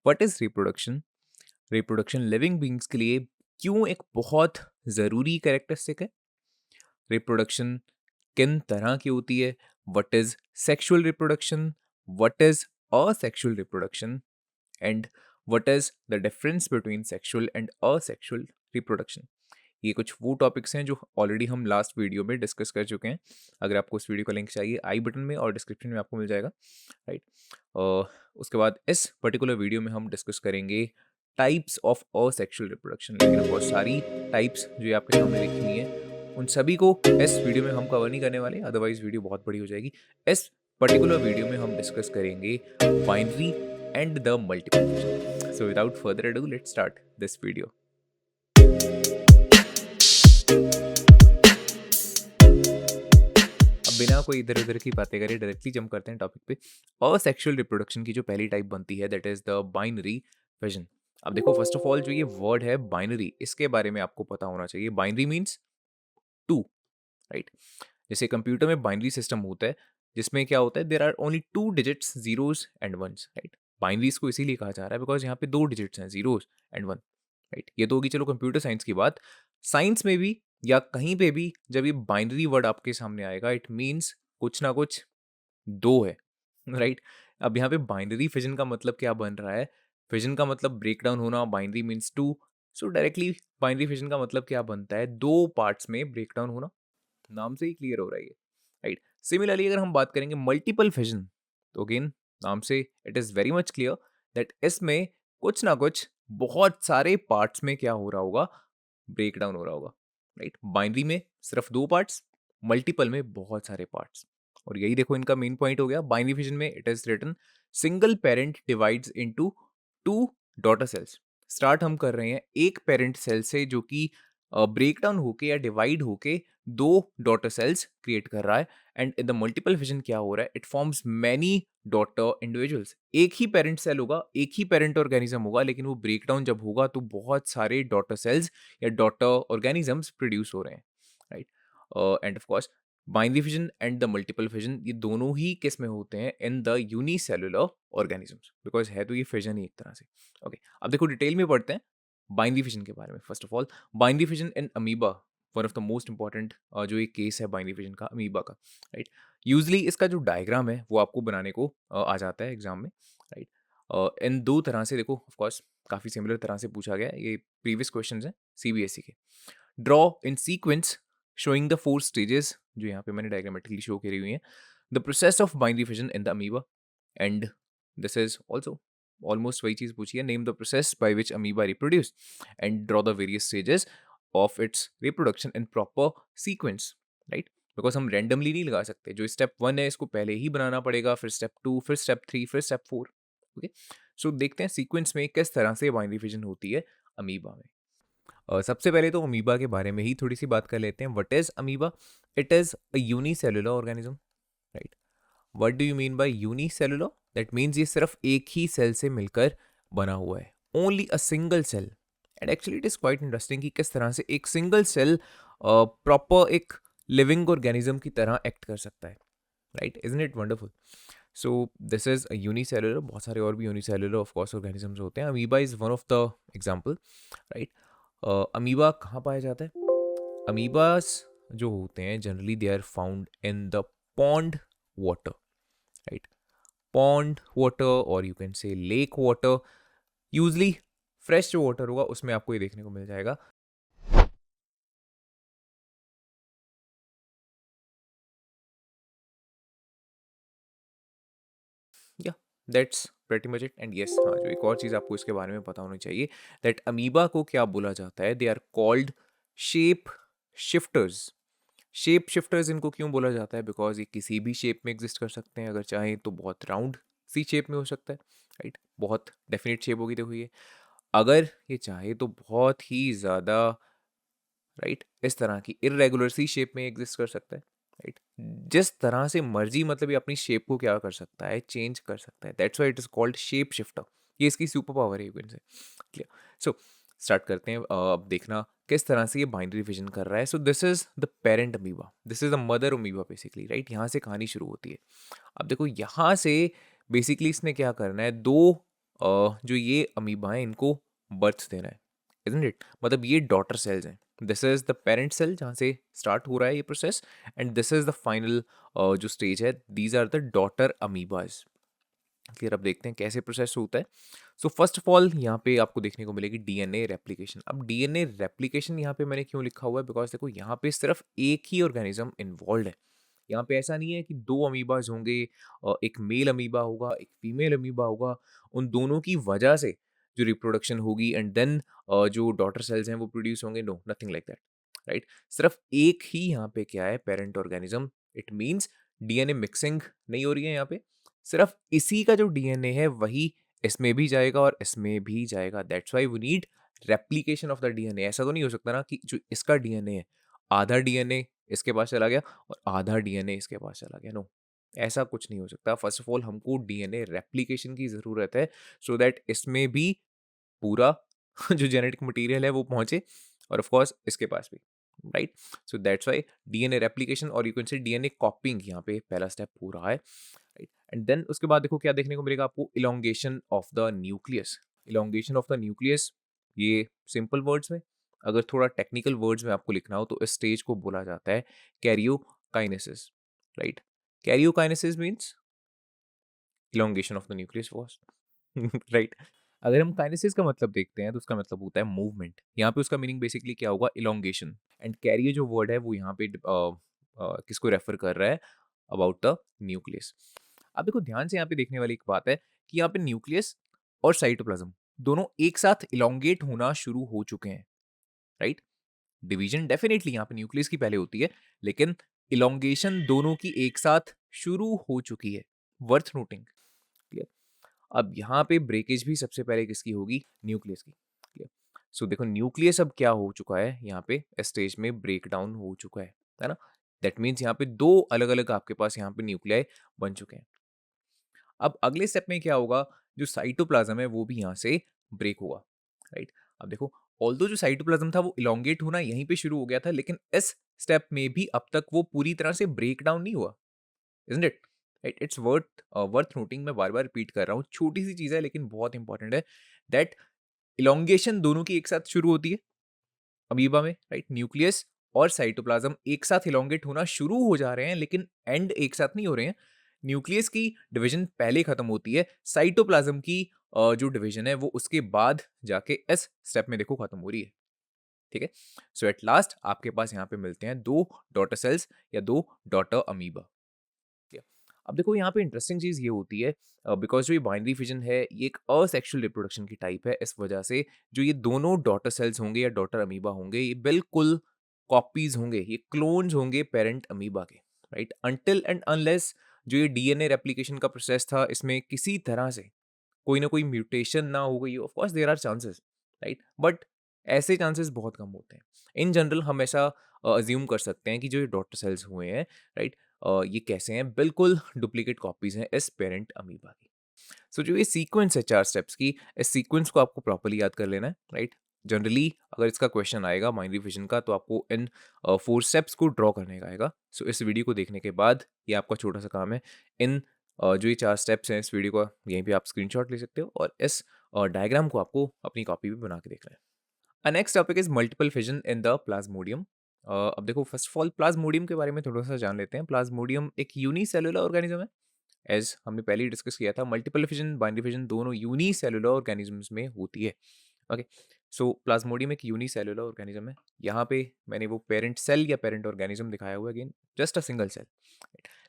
What is reproduction, reproduction living beings के लिए क्यों एक बहुत ज़रूरी कैरेक्टरिस्टिक है, रिप्रोडक्शन किन तरह की होती है, what is sexual reproduction, what is asexual reproduction, and what is the difference between sexual and asexual reproduction. ये कुछ वो टॉपिक्स हैं जो ऑलरेडी हम लास्ट वीडियो में डिस्कस कर चुके हैं। अगर आपको उस वीडियो का लिंक चाहिए आई बटन में और डिस्क्रिप्शन में आपको मिल जाएगा, राइट। उसके बाद इस पर्टिकुलर वीडियो में हम डिस्कस करेंगे टाइप्स ऑफ असेक्सुअल रिप्रोडक्शन, लेकिन बहुत सारी टाइप्स जो ये आपके सामने लिखी हुई हैं उन सभी को इस वीडियो में हम कवर नहीं करने वाले, अदरवाइज वीडियो बहुत बड़ी हो जाएगी। इस पर्टिकुलर वीडियो में हम डिस्कस करेंगे binary and the multiple fission. So without further ado let's start this video. अब बिना कोई इधर उधर की बातें करे डायरेक्टली जंप करते हैं टॉपिक पे। असेक्सुअल रिप्रोडक्शन की जो पहली टाइप बनती है that is the binary fission. अब देखो, फर्स्ट ऑफ ऑल जो ये वर्ड है बाइनरी, इसके बारे में आपको पता होना चाहिए। Binary means two, right. जैसे कंप्यूटर में बाइनरी सिस्टम होता है जिसमें क्या होता है, there are only two digits, zeros and ones, right. Binaries को इसीलिए कहा जा रहा है बिकॉज यहाँ पे दो डिजिट्स हैं, जीरोस एंड वन, राइट। ये तो होगी चलो कंप्यूटर साइंस की बात। साइंस में भी या कहीं पे भी जब ये बाइनरी वर्ड आपके सामने आएगा इट मीन्स कुछ ना कुछ दो है, राइट। अब यहाँ पे बाइनरी फिजन का मतलब क्या बन रहा है, फिजन का मतलब ब्रेक डाउन होना, binary means two. So directly binary fission का मतलब क्या बनता है, दो पार्ट्स में ब्रेक डाउन होना। नाम से ही क्लियर हो रहा है ये, राइट। सिमिलरली अगर हम बात करेंगे मल्टीपल फिजन, तो अगेन नाम से it is very much clear that इसमें कुछ ना कुछ बहुत सारे पार्ट्स में क्या हो रहा होगा, ब्रेक डाउन हो रहा होगा, राइट। बाइनरी में सिर्फ दो पार्ट्स, मल्टीपल में बहुत सारे पार्ट्स। और यही देखो इनका मेन पॉइंट हो गया। बाइनरी फिजन में it is written single parent divides into two daughter cells. Start हम कर रहे हैं एक पेरेंट सेल से जो कि ब्रेक डाउन होके या डिवाइड होके दो डॉटर सेल्स क्रिएट कर रहा है। And in the multiple fission क्या हो रहा है, it forms many daughter individuals. एक ही पेरेंट सेल होगा, एक ही पेरेंट ऑर्गेनिज्म होगा, लेकिन वो ब्रेक डाउन जब होगा तो बहुत सारे डॉटर सेल्स या डॉटर ऑर्गेनिजम्स प्रोड्यूस हो रहे हैं, right. End of course binary fission and the multiple fission ये दोनों ही किस में होते हैं, in the unicellular organisms, because है तो ये फिजन ही एक तरह से। ओके, अब देखो डिटेल में पढ़ते हैं बाइनरी फिजन के बारे में। First of all binary fission in amoeba, one of the most important जो एक केस है बाइनरी फिजन का अमीबा का, राइट। यूजली इसका जो डायग्राम है वो आपको बनाने को आ जाता है एग्जाम में, राइट। इन दो तरह से देखो, ऑफ कोर्स काफ़ी सिमिलर तरह से पूछा गया है, ये प्रीवियस क्वेश्चंस हैं सीबीएसई के। Draw in sequence showing the four stages, जो यहाँ पे मैंने डायग्रामेटिकली शो करी हुई हैं, the process of binary fission in the amoeba. And this is also almost वही चीज़ पूछी है, name the process by which amoeba reproduce and draw the various stages of its reproduction in proper sequence, right. Because हम randomly नहीं लगा सकते, जो step one है इसको पहले ही बनाना पड़ेगा, फिर स्टेप टू, फिर स्टेप थ्री, फिर स्टेप फोर। ओके, सो देखते हैं सीक्वेंस में किस तरह से बाइनरी फिजन होती है अमीबा में। सबसे पहले तो अमीबा के बारे में ही थोड़ी सी बात कर लेते हैं। What is amoeba? It is a unicellular organism, right. What do you mean by unicellular? That means ये सिर्फ एक ही सेल से मिलकर बना हुआ है, only a single cell. And actually it is quite interesting कि किस तरह से एक सिंगल सेल प्रॉपर एक लिविंग ऑर्गेनिज्म की तरह एक्ट कर सकता है, right. Isn't it wonderful? So this is a unicellular, बहुत सारे और भी यूनिसेलुलर ऑफ कोर्स ऑर्गेनिजम्स होते हैं, amoeba is one of the example, right. Amoeba कहाँ पाया जाता है? अमीबास जो होते हैं generally they are found in the pond water, right. Pond water और you can say lake water. Usually fresh जो वाटर होगा उसमें आपको ये देखने को मिल जाएगा। या that's pretty much it. And yes, हाँ, जो एक और चीज़ आपको इसके बारे में पता होनी चाहिए, दैट अमीबा को क्या बोला जाता है, they are called shape shifters. Shape shifters इनको क्यों बोला जाता है? बिकॉज ये किसी भी शेप में एग्जिस्ट कर सकते हैं, अगर चाहें तो बहुत राउंड सी शेप में हो सकता है, राइट। बहुत डेफिनेट शेप होगी, देखो ये, अगर ये चाहे तो बहुत ही ज़्यादा, राइट, इस तरह की इरेगुलर सी शेप में एग्जिस्ट कर सकता है, राइट। जिस तरह से मर्जी, मतलब ये अपनी शेप को क्या कर सकता है, चेंज कर सकता है। That's why it is called shape shifter. ये इसकी सुपर पावर है, यू कैन से। क्लियर? सो स्टार्ट करते हैं। अब देखना किस तरह से ये बाइनरी फिजन कर रहा है। सो this is the parent amoeba, this is the mother amoeba basically, right. यहाँ से कहानी शुरू होती है। अब देखो यहाँ से बेसिकली इसने क्या करना है, दो जो ये अमीबा है इनको बर्थ देना है, इजंट इट? मतलब ये डॉटर सेल्स हैं। This is the parent cell जहाँ से स्टार्ट हो रहा है ये process, and this is the final जो स्टेज है, these are the daughter amoebas. फिर अब देखते हैं कैसे प्रोसेस होता है। सो फर्स्ट ऑफ ऑल यहाँ पे आपको देखने को मिलेगी डीएनए रेप्लिकेशन। अब डीएनए रेप्लिकेशन यहाँ पे मैंने क्यों लिखा हुआ है, बिकॉज देखो यहाँ पे सिर्फ एक ही ऑर्गेनिज्म इन्वॉल्व है। यहाँ पे ऐसा नहीं है कि दो अमीबाज होंगे, एक मेल अमीबा होगा, एक फीमेल अमीबा होगा, उन दोनों की वजह से जो रिप्रोडक्शन होगी एंड देन जो डॉटर सेल्स हैं वो प्रोड्यूस होंगे। No, nothing like that, right? सिर्फ एक ही यहाँ पे क्या है, parent organism. It means DNA mixing नहीं हो रही है यहाँ पे, सिर्फ इसी का जो डीएनए है वही इसमें भी जाएगा और इसमें भी जाएगा। That's why we need replication of the DNA. ऐसा तो नहीं हो सकता ना कि जो इसका डीएनए है, आधा डीएनए इसके पास चला गया और आधा डीएनए इसके पास चला गया। नो, ऐसा कुछ नहीं हो सकता। फर्स्ट ऑफ ऑल हमको डीएनए रेप्लिकेशन की ज़रूरत है, सो दैट इसमें भी पूरा जो जेनेटिक मटेरियल है वो पहुंचे, और ऑफ कोर्स इसके पास भी, right? So that's why DNA replication, और you can say DNA copying यहाँ पे पहला स्टेप हो रहा है, राइट? एंड देन उसके बाद देखो क्या देखने को मिलेगा आपको, elongation of the nucleus. Elongation of the nucleus, ये सिंपल वर्ड्स में, अगर थोड़ा टेक्निकल वर्ड्स में आपको लिखना हो तो इस स्टेज को बोला जाता है karyokinesis, right? Karyokinesis means elongation of the nucleus first, right? अगर हम काइनेसिस का मतलब देखते हैं तो उसका मतलब होता है मूवमेंट। यहाँ पे उसका मीनिंग बेसिकली क्या होगा, इलोंगेशन। एंड कैरियर जो वर्ड है वो यहाँ पे किसको रेफर कर रहा है, अबाउट द न्यूक्लियस। अब देखो ध्यान से यहाँ पे देखने वाली एक बात है कि यहाँ पे न्यूक्लियस और साइटोप्लाज्म दोनों एक साथ इलोंगेट होना शुरू हो चुके हैं, राइट? डिवीजन डेफिनेटली यहाँ पे न्यूक्लियस की पहले होती है, लेकिन इलोंगेशन दोनों की एक साथ शुरू हो चुकी है। Worth noting, clear? अब यहाँ पे ब्रेकेज भी सबसे पहले किसकी होगी, न्यूक्लियस की, क्लियर? सो देखो न्यूक्लियस अब क्या हो चुका है, यहाँ पे स्टेज में ब्रेक डाउन हो चुका है ना? दैट मीन्स यहाँ पे दो अलग अलग आपके पास यहाँ पे न्यूक्लियाई बन चुके हैं। अब अगले स्टेप में क्या होगा, जो साइटोप्लाज्म है वो भी यहाँ से ब्रेक होगा, राइट? अब देखो ऑल्दो जो साइटोप्लाज्म था वो इलोंगेट होना यहीं पे शुरू हो गया था, लेकिन इस स्टेप में भी अब तक वो पूरी तरह से ब्रेक डाउन नहीं हुआ, isn't it? Right, it's worth noting. मैं बार बार रिपीट कर रहा हूँ, छोटी सी चीज़ है लेकिन बहुत इंपॉर्टेंट है, दैट इलोंगेशन दोनों की एक साथ शुरू होती है अमीबा में, राइट? न्यूक्लियस और साइटोप्लाज्म एक साथ इलोंगेट होना शुरू हो जा रहे हैं, लेकिन एंड एक साथ नहीं हो रहे हैं। न्यूक्लियस की डिवीजन पहले खत्म होती है, साइटोप्लाज्म की जो डिवीजन है वो उसके बाद जाके इस स्टेप में देखो खत्म हो रही है, ठीक है? सो एट लास्ट आपके पास यहाँ पे मिलते हैं दो डॉटर सेल्स या दो डॉटर अमीबा। किया। अब देखो यहाँ पे इंटरेस्टिंग चीज़ ये होती है, बिकॉज जो ये बाइनरी फिजन है ये एक असेक्सुअल रिप्रोडक्शन की टाइप है, इस वजह से जो ये दोनों डॉटर सेल्स होंगे या डॉटर अमीबा होंगे ये बिल्कुल कॉपीज होंगे, ये क्लोन्स होंगे पेरेंट अमीबा के, राइट? अनटिल एंड अनलेस जो ये डीएनए रेप्लिकेशन का प्रोसेस था इसमें किसी तरह से कोई ना कोई म्यूटेशन ना हो गई, of course there are chances, right? But ऐसे चांसेस बहुत कम होते हैं। इन जनरल हम ऐसा अज्यूम कर सकते हैं कि जो ये डॉटर सेल्स हुए हैं, राइट, ये कैसे हैं, बिल्कुल डुप्लीकेट कॉपीज हैं इस पेरेंट अमीबा की। सो जो ये सीक्वेंस है 4 स्टेप्स की, इस सीक्वेंस को आपको प्रॉपर्ली याद कर लेना है, राइट? जनरली अगर इसका क्वेश्चन आएगा माइंड रिविजन का तो आपको इन 4 स्टेप्स को ड्रॉ करने का आएगा। सो इस वीडियो को देखने के बाद ये आपका छोटा सा काम है, इन जो ये 4 स्टेप्स हैं इस वीडियो का यहीं पे आप स्क्रीनशॉट ले सकते हो और इस डायग्राम को आपको अपनी कॉपी पे बना के देखना है। Next topic is multiple fission in the plasmodium. अब देखो फर्स्ट ऑफ ऑल प्लाज्मोडियम के बारे में थोड़ा सा जान लेते हैं। प्लाज्मोडियम एक यूनिसेलुलर ऑर्गेनिज्म है, एज हमने पहले ही डिस्कस किया था। मल्टीपल फिजन बाइनरी फिजन दोनों यूनिसेलुलर ऑर्गेनिजम्स में होती है, ओके? सो प्लाज्मोडियम एक यूनिसेलुलर ऑर्गेनिज्म है। यहाँ पे मैंने वो पेरेंट सेल या पेरेंट ऑर्गेनिज्म दिखाया हुआ है, again just a single cell,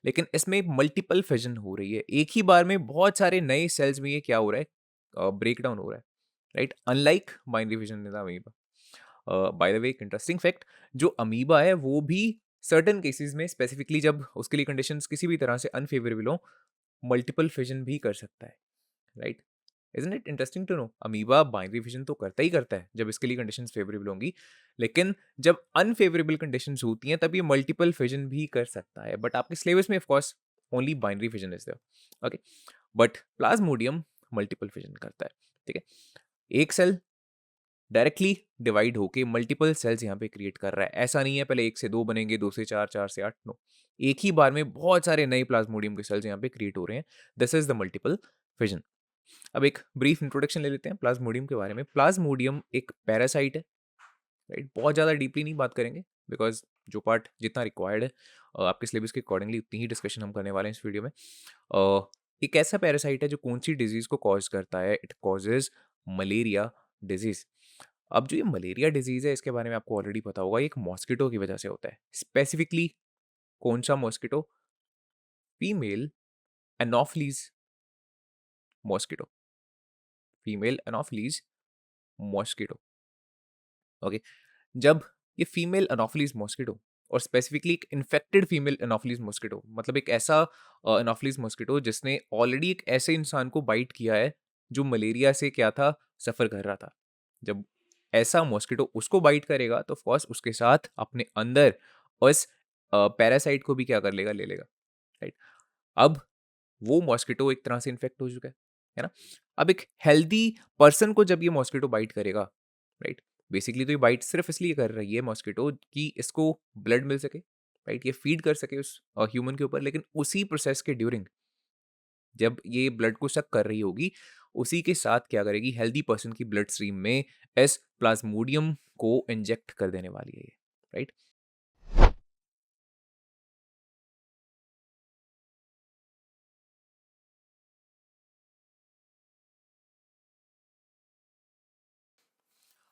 लेकिन इसमें मल्टीपल फिजन हो रही है। एक ही बार में बहुत सारे नए सेल्स में ये क्या हो रहा है, ब्रेक डाउन हो रहा है, right? Unlike binary fission in the amoeba. By the way एक इंटरेस्टिंग फैक्ट, जो अमीबा है वो भी सर्टेन केसेस में स्पेसिफिकली जब उसके लिए कंडीशंस किसी भी तरह से अनफेवरेबल हो, मल्टीपल फिजन भी कर सकता है, right? Isn't it interesting to know, amoeba binary fission तो करता है जब इसके लिए कंडीशंस फेवरेबल होंगी, लेकिन जब अनफेवरेबल कंडीशंस होती हैं तब ये मल्टीपल फिजन भी कर सकता है। बट आपके सिलेबस में of course only binary fission is there, okay? But plasmodium multiple fission करता है, ठीक है? एक सेल डायरेक्टली डिवाइड होके मल्टीपल सेल्स यहाँ पे क्रिएट कर रहा है। ऐसा नहीं है पहले 1 से 2 बनेंगे, 2 से 4, 4 से 8, नो। एक ही बार में बहुत सारे नए प्लाज्मोडियम के सेल्स यहाँ पे क्रिएट हो रहे हैं। This is the multiple fission. अब एक ब्रीफ इंट्रोडक्शन ले लेते हैं प्लाज्मोडियम के बारे में। प्लाज्मोडियम एक पैरासाइट है, राइट? बहुत ज़्यादा डीपली नहीं बात करेंगे बिकॉज जो पार्ट जितना रिक्वायर्ड है आपके सिलेबस के अकॉर्डिंगली उतनी ही डिस्कशन हम करने वाले हैं इस वीडियो में। एक ऐसा पैरासाइट है जो कौन सी डिजीज़ को कॉज करता है? It causes malaria disease. अब जो ये मलेरिया डिजीज़ है इसके बारे में आपको ऑलरेडी पता होगा, ये एक मॉस्किटो की वजह से होता है। स्पेसिफिकली कौन सा mosquito? Female anopheles mosquito, female anopheles mosquito. Okay, जब ये फीमेल एनोफिलीज मॉस्किटो और स्पेसिफिकली एक इन्फेक्टेड फीमेल एनोफिलीज मॉस्किटो, मतलब एक ऐसा एनोफिलीज मॉस्किटो जिसने ऑलरेडी एक ऐसे इंसान को बाइट किया है जो मलेरिया से क्या था, सफ़र कर रहा था। जब ऐसा मॉस्किटो उसको बाइट करेगा तो ऑफकोर्स उसके साथ अपने अंदर उस पैरासाइट को भी क्या कर लेगा, ले लेगा, राइट? अब वो मॉस्किटो एक तरह से इन्फेक्ट हो चुका है ना? अब एक हेल्दी पर्सन को जब ये मॉस्किटो बाइट करेगा, राइट? बेसिकली तो ये बाइट सिर्फ इसलिए कर रही है मॉस्किटो कि इसको ब्लड मिल सके, राइट? ये फीड कर सके उस ह्यूमन के ऊपर, लेकिन उसी प्रोसेस के ड्यूरिंग जब ये ब्लड को सक कर रही होगी, उसी के साथ क्या करेगी, हेल्दी पर्सन की ब्लड स्ट्रीम में इस प्लाज्मोडियम को इंजेक्ट कर देने वाली है ये, राइट?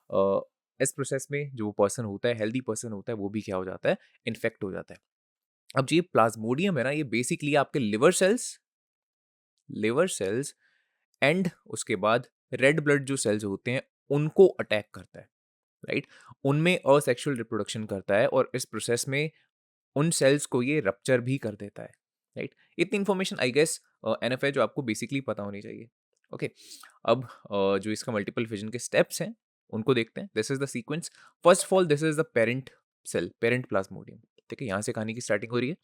अ, इस प्रोसेस में जो पर्सन होता है, हेल्दी पर्सन होता है, वो भी क्या हो जाता है, इन्फेक्ट हो जाता है। अब जो ये प्लाज्मोडियम है ना, ये बेसिकली आपके लिवर सेल्स एंड उसके बाद रेड ब्लड जो सेल्स होते हैं उनको अटैक करता है, राइट? उनमें असेक्सुअल रिप्रोडक्शन करता है और इस प्रोसेस में उन सेल्स को ये रप्चर भी कर देता है, राइट? इतनी इन्फॉर्मेशन आई गेस एनफ है जो आपको बेसिकली पता होनी चाहिए। ओके, अब जो इसका मल्टीपल फिजन के स्टेप्स हैं उनको देखते हैं। This is the sequence. First of all this is the parent cell, parent plasmodium. ठीक है, यहाँ से कहानी की स्टार्टिंग हो रही है।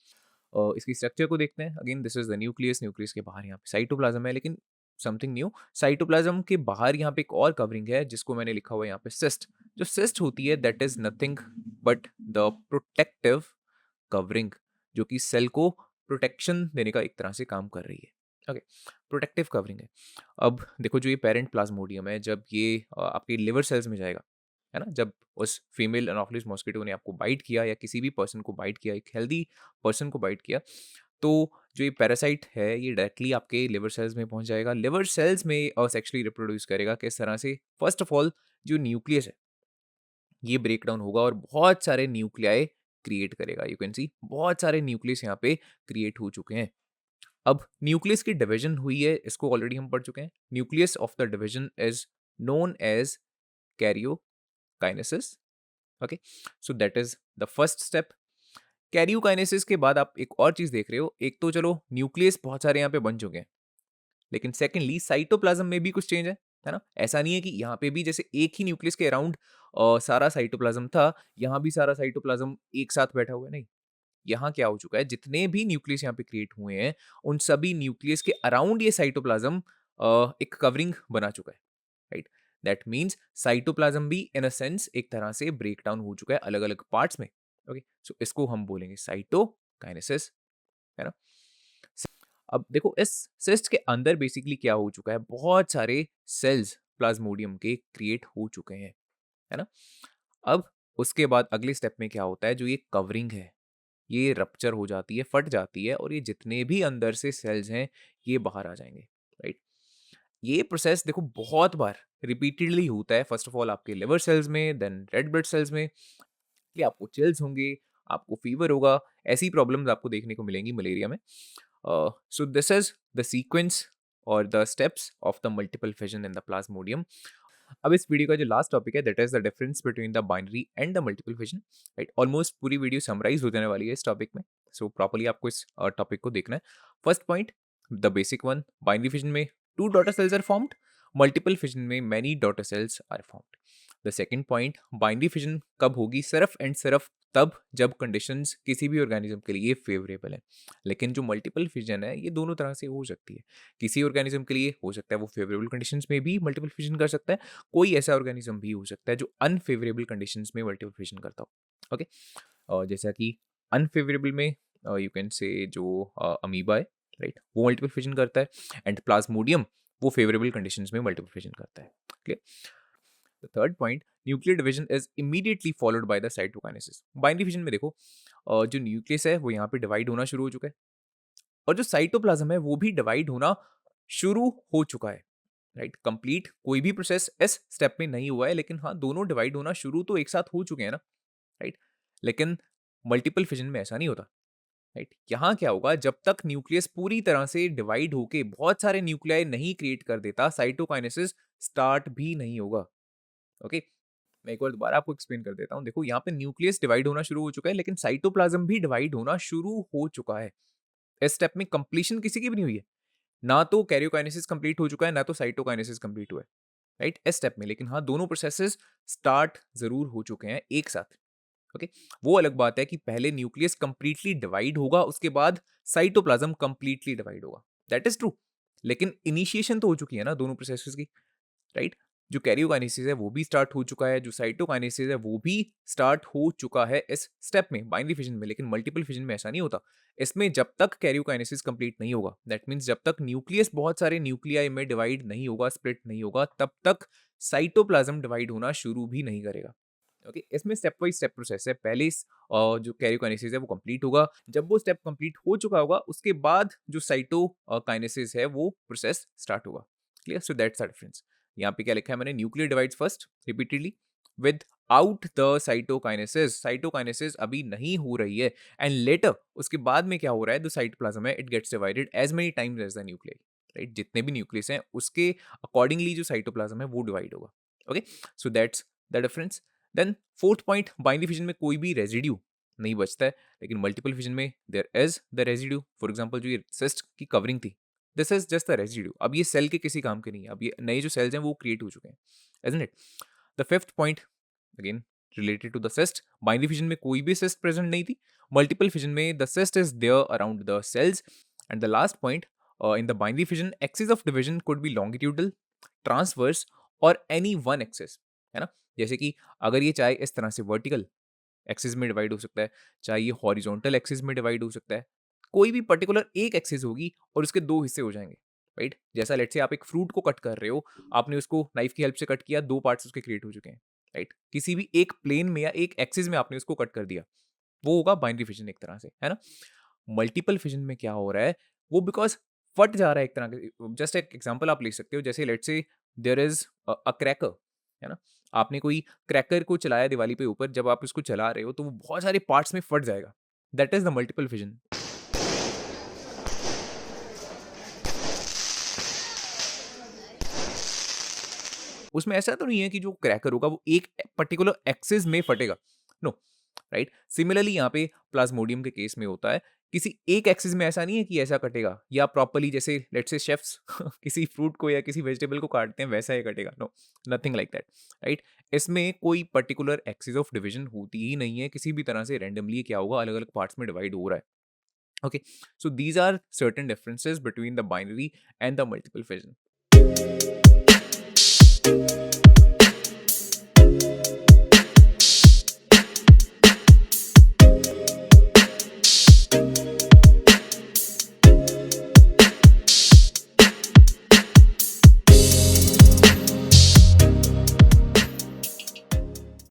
इसकी स्ट्रक्चर को देखते हैं। Again this is the nucleus, nucleus के बाहर यहाँ पे साइटोप्लाज्म है, लेकिन समथिंग न्यू। साइटोप्लाज्म के बाहर यहाँ पे एक और कवरिंग है जिसको मैंने लिखा हुआ है यहाँ पे सिस्ट। जो सिस्ट होती है that is nothing but the protective covering, जो कि सेल को प्रोटेक्शन देने का एक तरह से काम कर रही है। ओके, प्रोटेक्टिव कवरिंग है। अब देखो जो ये पेरेंट प्लाज्मोडियम है, जब ये आपके लिवर सेल्स में जाएगा, है ना? जब उस फीमेल एनोफिलिस मॉस्किटो ने आपको बाइट किया या किसी भी पर्सन को बाइट किया, एक हेल्दी पर्सन को बाइट किया, तो जो ये पैरासाइट है ये डायरेक्टली आपके लिवर सेल्स में पहुंच जाएगा। लिवर सेल्स में सेक्सुअली रिप्रोड्यूस करेगा। किस तरह से? फर्स्ट ऑफ ऑल जो न्यूक्लियस है ये ब्रेक डाउन होगा और बहुत सारे न्यूक्लियाई क्रिएट करेगा। यू कैन सी बहुत सारे न्यूक्लियस यहाँ पे क्रिएट हो चुके हैं। अब न्यूक्लियस की डिवीजन हुई है, इसको ऑलरेडी हम पढ़ चुके हैं। Nucleus of the division is known as karyokinesis. Okay, so that is the first step. Karyokinesis के बाद आप एक और चीज देख रहे हो। एक तो चलो न्यूक्लियस बहुत सारे यहाँ पे बन चुके हैं, लेकिन सेकेंडली साइटोप्लाज्म में भी कुछ चेंज है ना? ऐसा नहीं है कि यहाँ पे भी जैसे एक ही न्यूक्लियस के अराउंड सारा साइटोप्लाज्म था, यहाँ भी सारा साइटोप्लाज्म एक साथ बैठा हुआ है, नहीं। यहाँ क्या हो चुका है, जितने भी न्यूक्लियस यहाँ पे क्रिएट हुए हैं उन सभी न्यूक्लियस के अराउंड ये साइटोप्लाज्म एक कवरिंग बना चुका है, राइट? दैट मीन्स साइटोप्लाज्म भी इन अ सेंस एक तरह से ब्रेक डाउन हो चुका है अलग अलग पार्ट्स में। ओके, सो इसको हम बोलेंगे साइटोकाइनेसिस, है ना? अब देखो इस सिस्ट के अंदर बेसिकली क्या हो चुका है, बहुत सारे सेल्स प्लाज्मोडियम के क्रिएट हो चुके हैं, है ना? अब उसके बाद अगले स्टेप में क्या होता है, जो ये कवरिंग है ये रप्चर हो जाती है, फट जाती है और ये जितने भी अंदर से सेल्स हैं ये बाहर आ जाएंगे, राइट? ये प्रोसेस देखो बहुत बार रिपीटेडली होता है। फर्स्ट ऑफ ऑल आपके लिवर सेल्स में, देन रेड ब्लड सेल्स में, कि आपको चिल्स होंगे, आपको फीवर होगा, ऐसी प्रॉब्लम्स आपको देखने को मिलेंगी मलेरिया में। So this is the sequence और the steps of the multiple fission in the plasmodium. अब इस वीडियो का जो लास्ट टॉपिक है that is the difference between the binary and the multiple fission, right? Almost पूरी video summarise हो जाने वाली है इस टॉपिक में। सो प्रॉपर्ली आपको इस टॉपिक को देखना है। First point, the basic one, binary fission में two daughter cells are formed, multiple fission में many daughter cells are formed. The second point, binary fission कब होगी? सिर्फ एंड सिर्फ तब जब कंडीशंस किसी भी ऑर्गेनिज्म के लिए फेवरेबल है। लेकिन जो मल्टीपल फिजन है ये दोनों तरह से हो सकती है। किसी ऑर्गेनिज्म के लिए हो सकता है वो फेवरेबल कंडीशंस में भी मल्टीपल फिजन कर सकता है, कोई ऐसा ऑर्गेनिज्म भी हो सकता है जो अनफेवरेबल कंडीशंस में मल्टीपल फिजन करता हो। ओके, और जैसा कि अनफेवरेबल में यू कैन से जो अमीबा है, राइट, वो मल्टीपल फिजन करता है। एंड प्लाज्मोडियम वो फेवरेबल कंडीशंस में मल्टीपल फिजन करता है। Clear? The third point, nuclear division is immediately followed by the cytokinesis. Binary fission में देखो जो न्यूक्लियस है वो यहाँ पे डिवाइड होना शुरू हो चुका है, और जो साइटोप्लाज्म है वो भी डिवाइड होना शुरू हो चुका है। राइट, कंप्लीट कोई भी प्रोसेस इस स्टेप में नहीं हुआ है, लेकिन हाँ दोनों डिवाइड होना शुरू तो एक साथ हो चुके हैं ना। राइट, लेकिन मल्टीपल फिजन में ऐसा नहीं होता। राइट, यहाँ क्या होगा, जब तक न्यूक्लियस पूरी तरह से डिवाइड होके बहुत सारे न्यूक्लियाई नहीं क्रिएट कर देता, साइटोकाइनेसिस स्टार्ट भी नहीं होगा। ओके, मैं एक बार दोबारा आपको एक्सप्लेन कर देता हूँ। देखो यहाँ पे न्यूक्लियस डिवाइड होना शुरू हो चुका है, लेकिन साइटोप्लाज्म भी डिवाइड होना शुरू हो चुका है। इस स्टेप में कंप्लीशन किसी की भी नहीं हुई है, ना तो कैरियोकाइनेसिस कंप्लीट हो चुका है, ना तो साइटोकाइनेसिस कंप्लीट हुआ है। राइट, इस स्टेप में, लेकिन हाँ दोनों प्रोसेसेस स्टार्ट जरूर हो चुके हैं एक साथ। ओके, वो अलग बात है कि पहले न्यूक्लियस कंप्लीटली डिवाइड होगा, उसके बाद साइटोप्लाज्म कंप्लीटली डिवाइड होगा। दैट इज ट्रू, लेकिन इनिशिएशन तो हो चुकी है ना दोनों प्रोसेसेस की। राइट, जो कैरियोकाइनेसिस है वो भी स्टार्ट हो चुका है, जो साइटोकाइनेसिस है वो भी स्टार्ट हो चुका है इस स्टेप में, बाइनरी फिजन में। लेकिन मल्टीपल फिजन में ऐसा नहीं होता। इसमें जब तक कैरियोकाइनेसिस कंप्लीट नहीं होगा, दैट मीन्स जब तक न्यूक्लियस बहुत सारे न्यूक्लियाई में डिवाइड नहीं होगा, स्प्लिट नहीं होगा, तब तक साइटोप्लाज्म डिवाइड होना शुरू भी नहीं करेगा। ओके, इसमें स्टेप बाई स्टेप प्रोसेस है। पहले जो कैरियोकाइनेसिस है वो कंप्लीट होगा, जब वो स्टेप कंप्लीट हो चुका होगा उसके बाद जो साइटोकाइनेसिस है वो प्रोसेस स्टार्ट होगा। Clear? So that's the difference. यहाँ पे क्या लिखा है मैंने, nuclear divides first repeatedly with out the cytokinesis. Cytokinesis अभी नहीं हो रही है, एंड लेटर उसके बाद में क्या हो रहा है, द साइटोप्लाज्म है it gets divided as many times as the nuclear. Right, जितने भी न्यूक्लियस हैं उसके अकॉर्डिंगली जो साइटोप्लाज्म है वो डिवाइड होगा। Okay, so that's the difference. Then fourth point, binary fission में कोई भी रेजिड्यू नहीं बचता है, लेकिन मल्टीपल फिजन में there is the residue. For example जो ये सिस्ट की कवरिंग थी, this is just the residue. अब ये सेल के किसी काम के नहीं है, अब ये नए जो सेल्स हैं वो क्रिएट हो चुके हैं, isn't it? The fifth point again related to the cyst, binary fission में कोई भी सिस्ट प्रेजेंट नहीं थी, मल्टीपल फिजन में the cyst is there around the cells. And the last point, in the binary fission axis of division could be longitudinal, transverse और any one axis, है ना। जैसे कि अगर ये चाहे इस तरह से वर्टिकल एक्सिस में डिवाइड हो सकता है, चाहे ये हॉरिजॉन्टल एक्सिस में डिवाइड हो सकता है, कोई भी पर्टिकुलर एक एक्सिस होगी और उसके दो हिस्से हो जाएंगे। राइट, जैसा लेट्स से आप एक फ्रूट को कट कर रहे हो, आपने उसको नाइफ की हेल्प से कट किया, दो पार्ट्स उसके क्रिएट हो चुके हैं। राइट, किसी भी एक प्लेन में या एक एक्सिस में आपने उसको कट कर दिया, वो होगा बाइनरी फिजन एक तरह से, है ना। मल्टीपल फिजन में क्या हो रहा है, वो बिकॉज फट जा रहा है एक तरह के। जस्ट एक एग्जांपल आप ले सकते हो, जैसे let's say there is a cracker, है ना। आपने कोई क्रैकर को चलाया दिवाली पे ऊपर, जब आप उसको चला रहे हो तो वो बहुत सारे पार्ट्स में फट जाएगा। That is the multiple fission. उसमें ऐसा तो नहीं है कि जो क्रैकर होगा वो एक पर्टिकुलर एक्सिस में फटेगा, नो। राइट, सिमिलरली यहाँ पे प्लाज्मोडियम के केस में होता है, किसी एक एक्सिस में ऐसा नहीं है कि ऐसा कटेगा या प्रॉपर्ली जैसे लेट्स से शेफ्स किसी फ्रूट को या किसी वेजिटेबल को काटते हैं वैसा ही कटेगा, no, nothing like that. Right, इसमें कोई पर्टिकुलर एक्सिस ऑफ डिवीजन होती ही नहीं है, किसी भी तरह से रैंडमली क्या होगा, अलग अलग पार्ट्स में डिवाइड हो रहा है। Okay, so these are certain differences between the binary and the multiple fission.